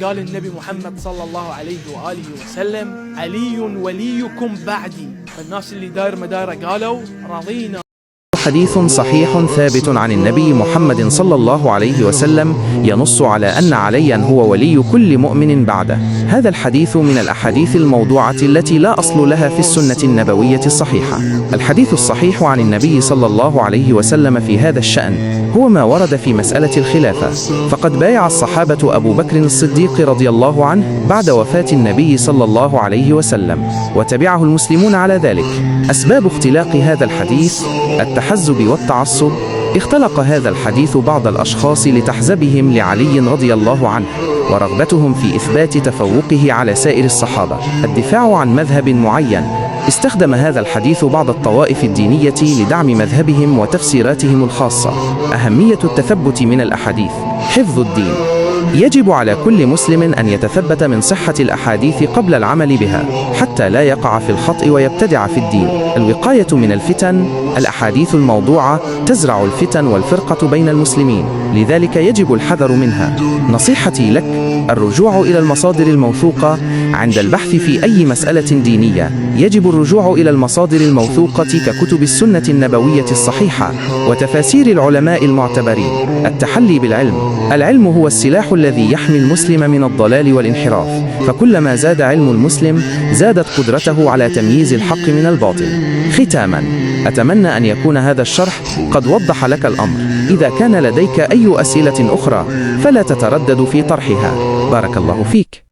قال النبي محمد صلى الله عليه وآله وسلم: علي وليكم بعدي. فالناس اللي داير مداره قالوا: رضينا. حديث صحيح ثابت عن النبي محمد صلى الله عليه وسلم ينص على أن عليا هو ولي كل مؤمن بعده. هذا الحديث من الأحاديث الموضوعة التي لا أصل لها في السنة النبوية الصحيحة. الحديث الصحيح عن النبي صلى الله عليه وسلم في هذا الشأن هو ما ورد في مسألة الخلافة، فقد بايع الصحابة أبو بكر الصديق رضي الله عنه بعد وفاة النبي صلى الله عليه وسلم، وتبعه المسلمون على ذلك. أسباب اختلاق هذا الحديث: التحزب والتعصب. اختلق هذا الحديث بعض الأشخاص لتحزبهم لعلي رضي الله عنه ورغبتهم في إثبات تفوقه على سائر الصحابة. الدفاع عن مذهب معين. استخدم هذا الحديث بعض الطوائف الدينية لدعم مذهبهم وتفسيراتهم الخاصة. أهمية التثبت من الأحاديث. حفظ الدين. يجب على كل مسلم أن يتثبت من صحة الأحاديث قبل العمل بها حتى لا يقع في الخطأ ويبتدع في الدين. الوقاية من الفتن. الأحاديث الموضوعة تزرع الفتن والفرقة بين المسلمين، لذلك يجب الحذر منها. نصيحتي لك: الرجوع إلى المصادر الموثوقة. عند البحث في أي مسألة دينية يجب الرجوع إلى المصادر الموثوقة ككتب السنة النبوية الصحيحة وتفاسير العلماء المعتبرين. التحلي بالعلم. العلم هو السلاح الذي يحمي المسلم من الضلال والانحراف، فكلما زاد علم المسلم زادت قدرته على تمييز الحق من الباطل. ختاما، أتمنى أن يكون هذا الشرح قد وضح لك الأمر. إذا كان لديك أي أسئلة أخرى فلا تتردد في طرحها. بارك الله فيك.